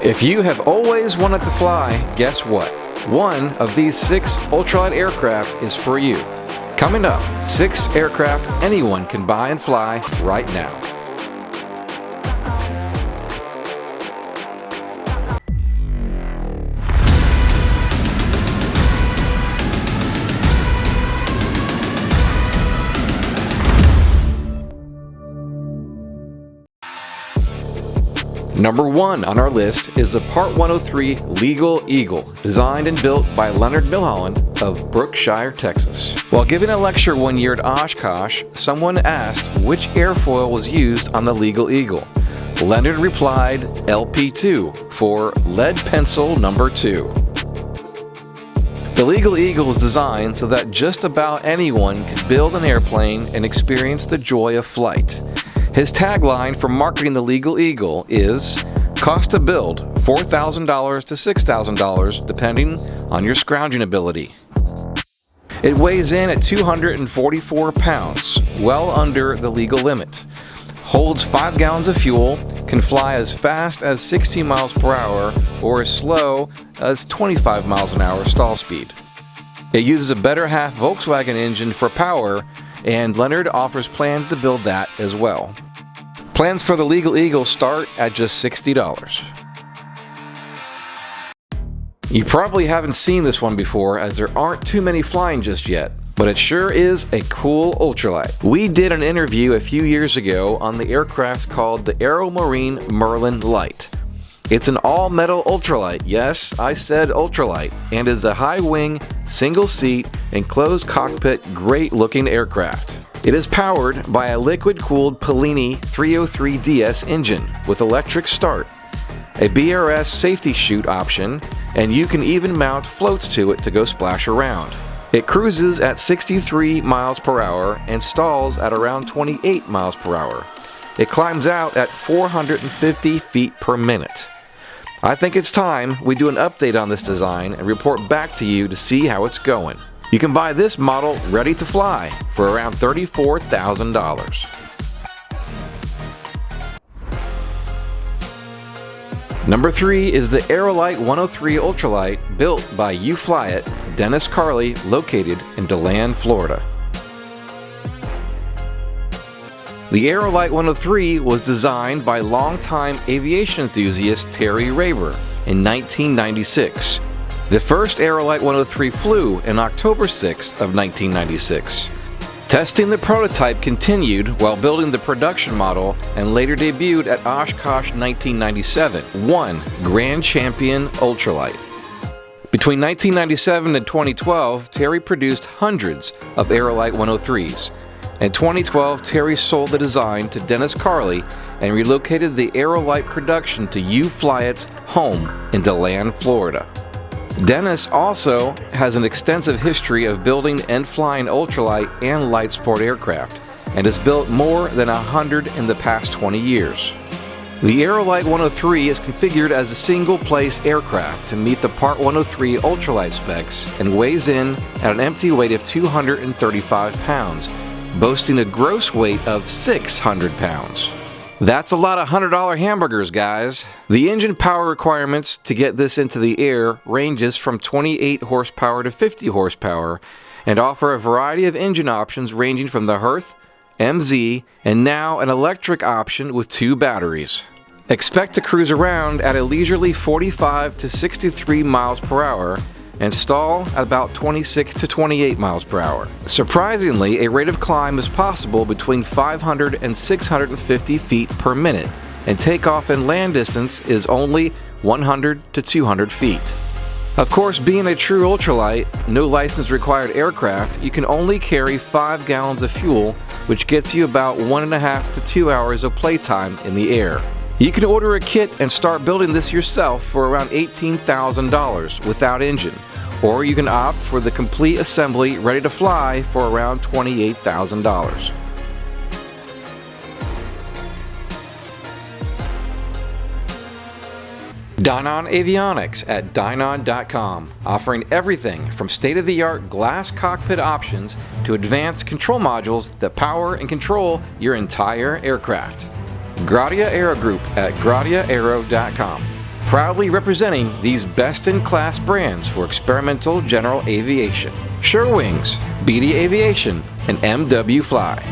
If you have always wanted to fly, guess what? One of these 6 ultralight aircraft is for you. Coming up, 6 aircraft anyone can buy and fly right now. Number 1 on our list is the Part 103 Legal Eagle, designed and built by Leonard Milholland of Brookshire, Texas. While giving a lecture one year at Oshkosh, someone asked which airfoil was used on the Legal Eagle. Leonard replied LP2 for lead pencil number 2. The Legal Eagle is designed so that just about anyone can build an airplane and experience the joy of flight. His tagline for marketing the Legal Eagle is, cost to build $4,000 to $6,000 depending on your scrounging ability. It weighs in at 244 pounds, well under the legal limit. Holds 5 gallons of fuel, can fly as fast as 60 miles per hour or as slow as 25 miles an hour stall speed. It uses a better half Volkswagen engine for power, and Leonard offers plans to build that as well. Plans for the Legal Eagle start at just $60. You probably haven't seen this one before, as there aren't too many flying just yet, but it sure is a cool ultralight. We did an interview a few years ago on the aircraft called the Aeromarine Merlin Lite. It's an all-metal ultralight, yes, I said ultralight, and is a high-wing, single-seat, enclosed cockpit, great-looking aircraft. It is powered by a liquid-cooled Pellini 303DS engine with electric start, a BRS safety chute option, and you can even mount floats to it to go splash around. It cruises at 63 miles per hour and stalls at around 28 miles per hour. It climbs out at 450 feet per minute. I think it's time we do an update on this design and report back to you to see how it's going. You can buy this model ready to fly for around $34,000. Number 3 is the Aerolite 103 Ultralight, built by U-Fly-It, Dennis Carley, located in DeLand, Florida. The Aerolite 103 was designed by longtime aviation enthusiast Terry Raber in 1996. The first Aerolite 103 flew in October 6th of 1996. Testing the prototype continued while building the production model and later debuted at Oshkosh 1997, won Grand Champion Ultralight. Between 1997 and 2012, Terry produced hundreds of Aerolite 103s. In 2012, Terry sold the design to Dennis Carley and relocated the Aerolite production to U-Fly-It's home in DeLand, Florida. Dennis also has an extensive history of building and flying ultralight and light sport aircraft, and has built more than 100 in the past 20 years. The Aerolite 103 is configured as a single-place aircraft to meet the Part 103 ultralight specs and weighs in at an empty weight of 235 pounds, boasting a gross weight of 600 pounds. That's a lot of $100 hamburgers, guys. The engine power requirements to get this into the air ranges from 28 horsepower to 50 horsepower and offer a variety of engine options ranging from the Hearth, MZ, and now an electric option with 2 batteries. Expect to cruise around at a leisurely 45 to 63 miles per hour and stall at about 26 to 28 miles per hour. Surprisingly, a rate of climb is possible between 500 and 650 feet per minute, and takeoff and land distance is only 100 to 200 feet. Of course, being a true ultralight, no license required aircraft, you can only carry 5 gallons of fuel, which gets you about 1.5 to 2 hours of playtime in the air. You can order a kit and start building this yourself for around $18,000 without engine, or you can opt for the complete assembly ready to fly for around $28,000. Dynon Avionics at Dynon.com, offering everything from state-of-the-art glass cockpit options to advanced control modules that power and control your entire aircraft. Gratia Aero Group at GratiaAero.com. proudly representing these best-in-class brands for Experimental General Aviation: Sherwings, BD Aviation, and MW Fly.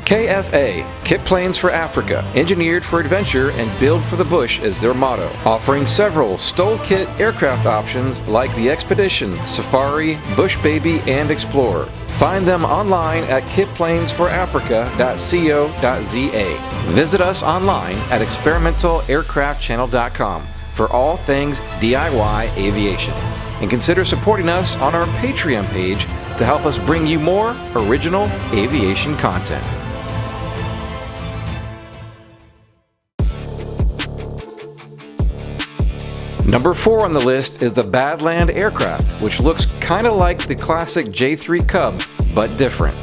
KFA, Kitplanes for Africa, engineered for adventure and built for the bush is their motto, offering several STOL-kit aircraft options like the Expedition, Safari, Bush Baby, and Explorer. Find them online at kitplanesforafrica.co.za. Visit us online at experimentalaircraftchannel.com for all things DIY aviation. And consider supporting us on our Patreon page to help us bring you more original aviation content. Number 4 on the list is the Badland aircraft, which looks kind of like the classic J3 Cub, but different.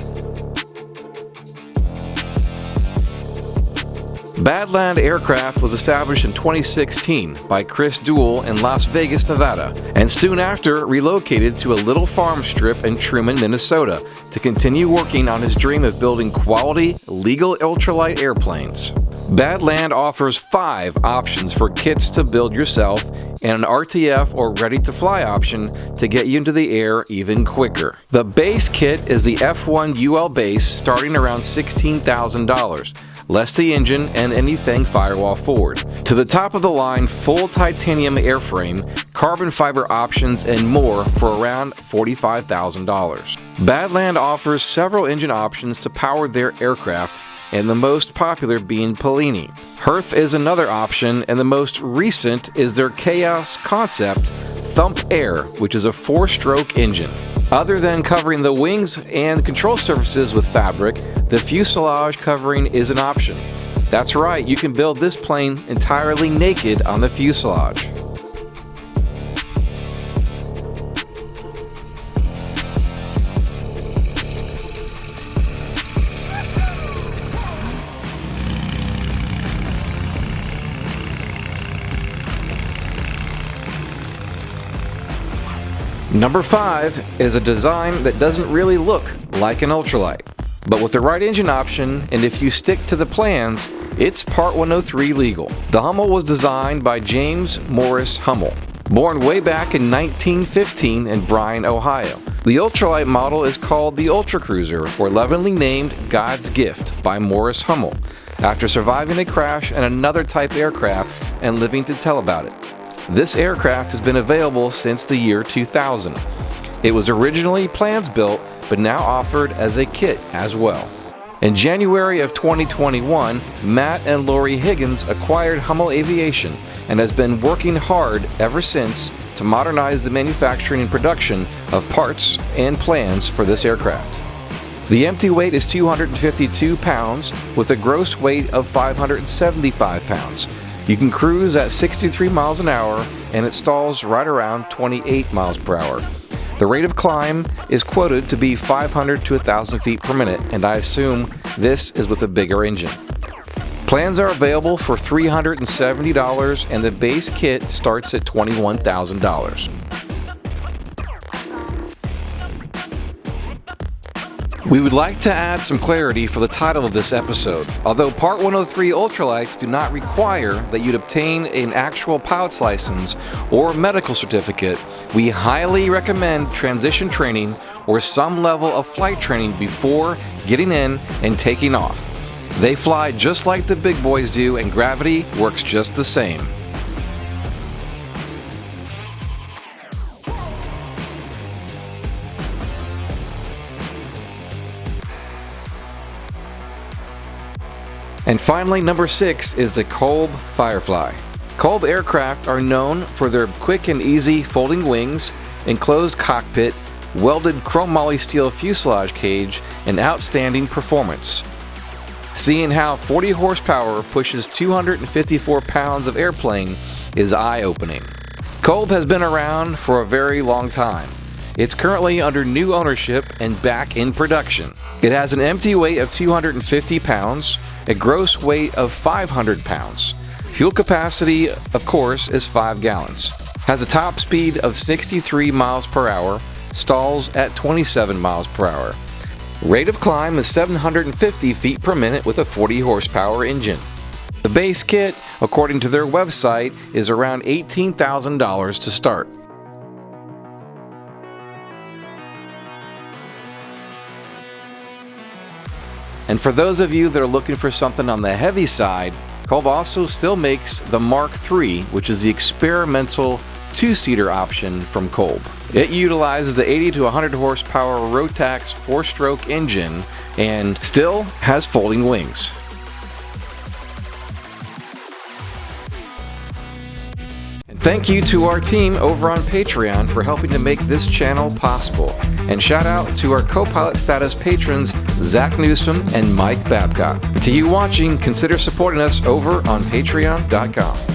Badland Aircraft was established in 2016 by Chris Duell in Las Vegas, Nevada, and soon after relocated to a little farm strip in Truman, Minnesota, to continue working on his dream of building quality, legal ultralight airplanes. Badland offers 5 options for kits to build yourself and an RTF or ready-to-fly option to get you into the air even quicker. The base kit is the F1 UL base, starting around $16,000. less the engine and anything firewall forward. To the top of the line, full titanium airframe, carbon fiber options, and more for around $45,000. Badland offers several engine options to power their aircraft, and the most popular being Pellini. Hearth is another option, and the most recent is their Chaos concept Thump Air, which is a 4-stroke engine. Other than covering the wings and control surfaces with fabric, the fuselage covering is an option. That's right, you can build this plane entirely naked on the fuselage. Number 5 is a design that doesn't really look like an ultralight, but with the right engine option, and if you stick to the plans, it's Part 103 legal. The Hummel was designed by James Morris Hummel, born way back in 1915 in Bryan, Ohio. The ultralight model is called the Ultra Cruiser, or lovingly named God's Gift by Morris Hummel, after surviving a crash in another type aircraft and living to tell about it. This aircraft has been available since the year 2000. It was originally plans built, but now offered as a kit as well. In January of 2021, Matt and Lori Higgins acquired Hummel Aviation and has been working hard ever since to modernize the manufacturing and production of parts and plans for this aircraft. The empty weight is 252 pounds with a gross weight of 575 pounds. You can cruise at 63 miles an hour and it stalls right around 28 miles per hour. The rate of climb is quoted to be 500 to 1,000 feet per minute, and I assume this is with a bigger engine. Plans are available for $370 and the base kit starts at $21,000. We would like to add some clarity for the title of this episode. Although Part 103 ultralights do not require that you'd obtain an actual pilot's license or medical certificate, we highly recommend transition training or some level of flight training before getting in and taking off. They fly just like the big boys do, and gravity works just the same. And finally, number 6 is the Kolb Firefly. Kolb aircraft are known for their quick and easy folding wings, enclosed cockpit, welded chromoly steel fuselage cage, and outstanding performance. Seeing how 40 horsepower pushes 254 pounds of airplane is eye-opening. Kolb has been around for a very long time. It's currently under new ownership and back in production. It has an empty weight of 250 pounds, a gross weight of 500 pounds. Fuel capacity, of course, is 5 gallons. Has a top speed of 63 miles per hour, stalls at 27 miles per hour. Rate of climb is 750 feet per minute with a 40 horsepower engine. The base kit, according to their website, is around $18,000 to start. And for those of you that are looking for something on the heavy side, Kolb also still makes the Mark III, which is the experimental two-seater option from Kolb. It utilizes the 80 to 100 horsepower Rotax 4-stroke engine and still has folding wings. Thank you to our team over on Patreon for helping to make this channel possible. And shout out to our co-pilot status patrons Zach Newsom and Mike Babcock. To you watching, consider supporting us over on patreon.com.